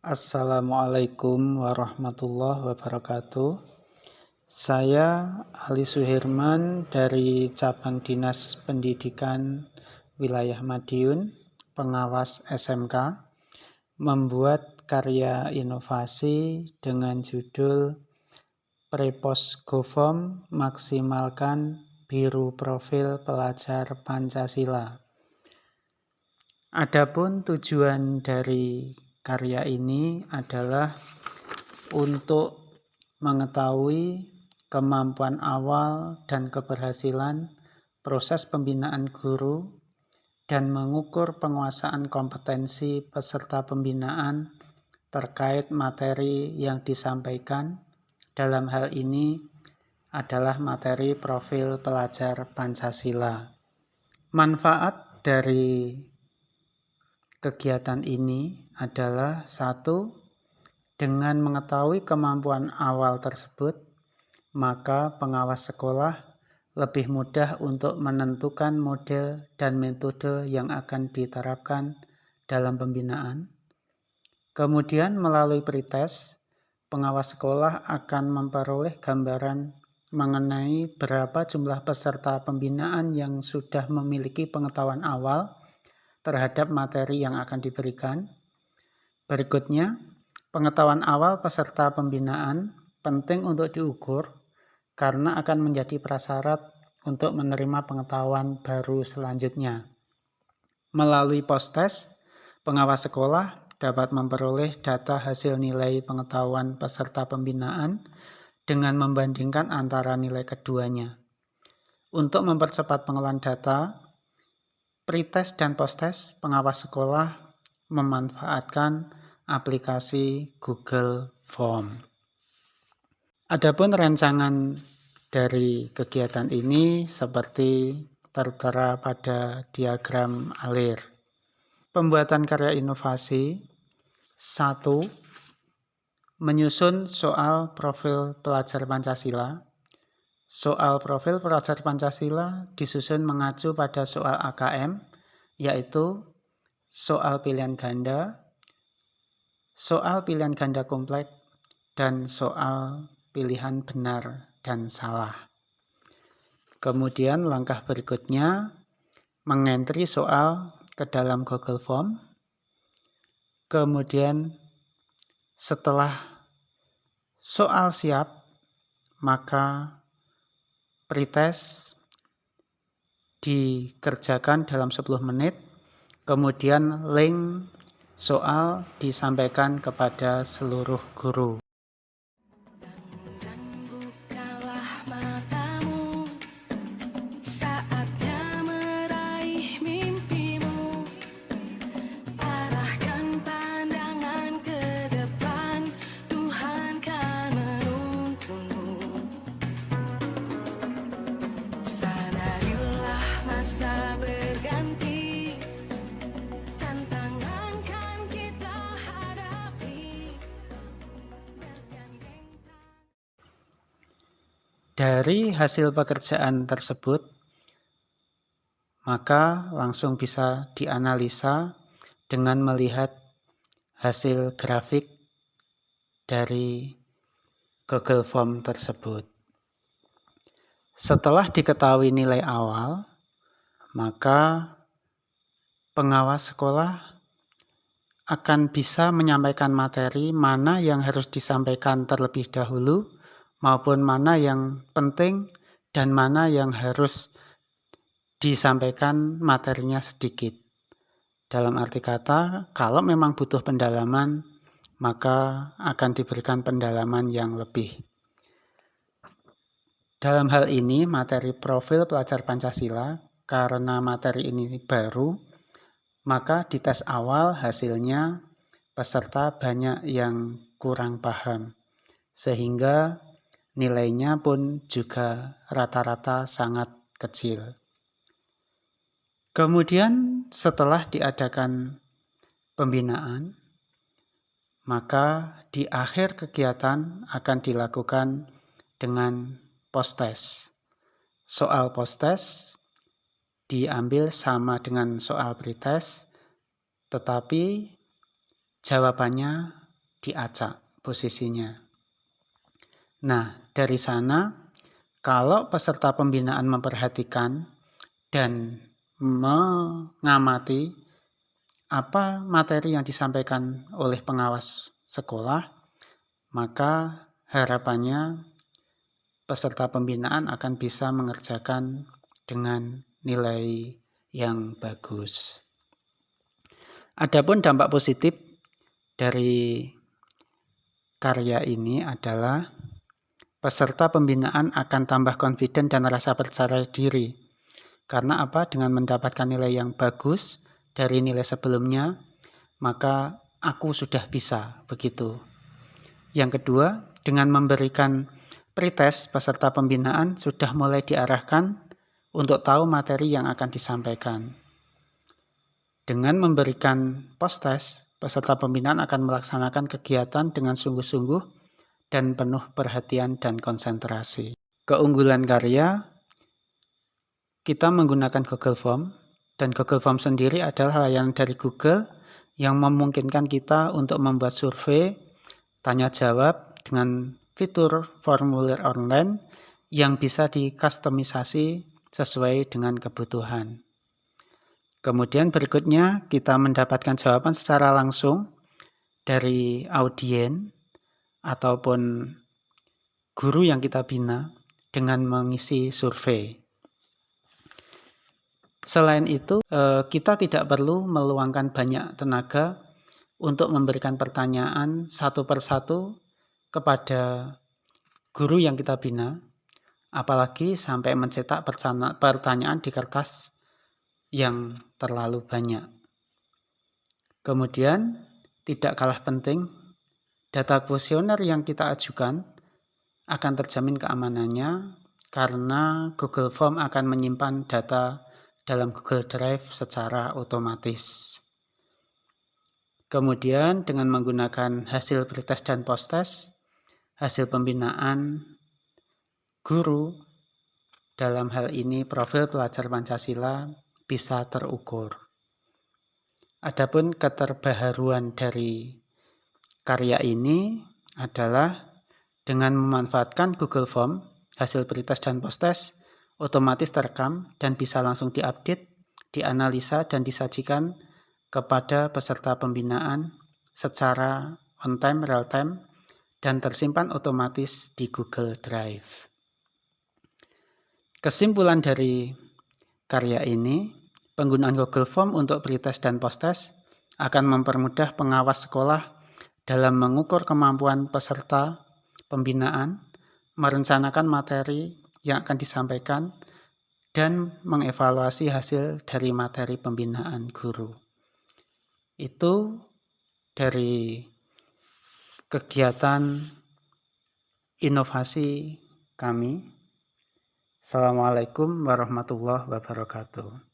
Assalamualaikum warahmatullahi wabarakatuh. Saya Ali Suherman dari Cabang Dinas Pendidikan Wilayah Madiun, pengawas SMK, membuat karya inovasi dengan judul Prepos GoForm Maksimalkan Biru Profil Pelajar Pancasila. Adapun tujuan dari karya ini adalah untuk mengetahui kemampuan awal dan keberhasilan proses pembinaan guru dan mengukur penguasaan kompetensi peserta pembinaan terkait materi yang disampaikan. Dalam hal ini adalah materi profil pelajar Pancasila. Manfaat dari kegiatan ini adalah 1. Dengan mengetahui kemampuan awal tersebut, maka pengawas sekolah lebih mudah untuk menentukan model dan metode yang akan diterapkan dalam pembinaan. Kemudian melalui pretest, pengawas sekolah akan memperoleh gambaran mengenai berapa jumlah peserta pembinaan yang sudah memiliki pengetahuan awal terhadap materi yang akan diberikan. Berikutnya, pengetahuan awal peserta pembinaan penting untuk diukur karena akan menjadi prasyarat untuk menerima pengetahuan baru selanjutnya. Melalui post-test, pengawas sekolah dapat memperoleh data hasil nilai pengetahuan peserta pembinaan dengan membandingkan antara nilai keduanya. Untuk mempercepat pengolahan data, pretest dan post-test, pengawas sekolah memanfaatkan aplikasi Google Form. Adapun rancangan dari kegiatan ini seperti tertera pada diagram alir. Pembuatan karya inovasi 1. Menyusun soal profil pelajar Pancasila. Soal profil pelajar Pancasila disusun mengacu pada soal AKM, yaitu soal pilihan ganda, soal pilihan ganda kompleks, dan soal pilihan benar dan salah. Kemudian langkah berikutnya, mengentri soal ke dalam Google Form. Kemudian setelah soal siap, maka pretest dikerjakan dalam 10 menit, kemudian link soal disampaikan kepada seluruh guru. Dari hasil pekerjaan tersebut, maka langsung bisa dianalisa dengan melihat hasil grafik dari Google Form tersebut. Setelah diketahui nilai awal, maka pengawas sekolah akan bisa menyampaikan materi mana yang harus disampaikan terlebih dahulu, maupun mana yang penting dan mana yang harus disampaikan materinya sedikit. Dalam arti kata, kalau memang butuh pendalaman, maka akan diberikan pendalaman yang lebih. Dalam hal ini, materi profil pelajar Pancasila, karena materi ini baru, maka di tes awal hasilnya peserta banyak yang kurang paham, sehingga nilainya pun juga rata-rata sangat kecil. Kemudian setelah diadakan pembinaan, maka di akhir kegiatan akan dilakukan dengan post-test. Soal post-test diambil sama dengan soal pretest, tetapi jawabannya diacak posisinya. Nah, dari sana kalau peserta pembinaan memperhatikan dan mengamati apa materi yang disampaikan oleh pengawas sekolah, maka harapannya peserta pembinaan akan bisa mengerjakan dengan nilai yang bagus. Adapun dampak positif dari karya ini adalah peserta pembinaan akan tambah confident dan rasa percaya diri. Karena apa? Dengan mendapatkan nilai yang bagus dari nilai sebelumnya, maka aku sudah bisa, begitu. Yang kedua, dengan memberikan pretest, peserta pembinaan sudah mulai diarahkan untuk tahu materi yang akan disampaikan. Dengan memberikan post-test, peserta pembinaan akan melaksanakan kegiatan dengan sungguh-sungguh dan penuh perhatian dan konsentrasi. Keunggulan karya, kita menggunakan Google Form, dan Google Form sendiri adalah layanan dari Google yang memungkinkan kita untuk membuat survei, tanya jawab dengan fitur formulir online yang bisa dikustomisasi sesuai dengan kebutuhan. Kemudian berikutnya kita mendapatkan jawaban secara langsung dari audien ataupun guru yang kita bina dengan mengisi survei. Selain itu, kita tidak perlu meluangkan banyak tenaga untuk memberikan pertanyaan satu persatu kepada guru yang kita bina, apalagi sampai mencetak pertanyaan di kertas yang terlalu banyak. Kemudian, tidak kalah penting, data kuesioner yang kita ajukan akan terjamin keamanannya karena Google Form akan menyimpan data dalam Google Drive secara otomatis. Kemudian dengan menggunakan hasil pretest dan post-test, hasil pembinaan guru, dalam hal ini profil pelajar Pancasila, bisa terukur. Adapun keterbaharuan dari karya ini adalah dengan memanfaatkan Google Form, hasil pretest dan post-test otomatis terekam dan bisa langsung diupdate, dianalisa dan disajikan kepada peserta pembinaan secara on time, real time, dan tersimpan otomatis di Google Drive. Kesimpulan dari karya ini, penggunaan Google Form untuk pretest dan post-test akan mempermudah pengawas sekolah dalam mengukur kemampuan peserta pembinaan, merencanakan materi yang akan disampaikan, dan mengevaluasi hasil dari materi pembinaan guru. Itu dari kegiatan inovasi kami. Assalamualaikum warahmatullahi wabarakatuh.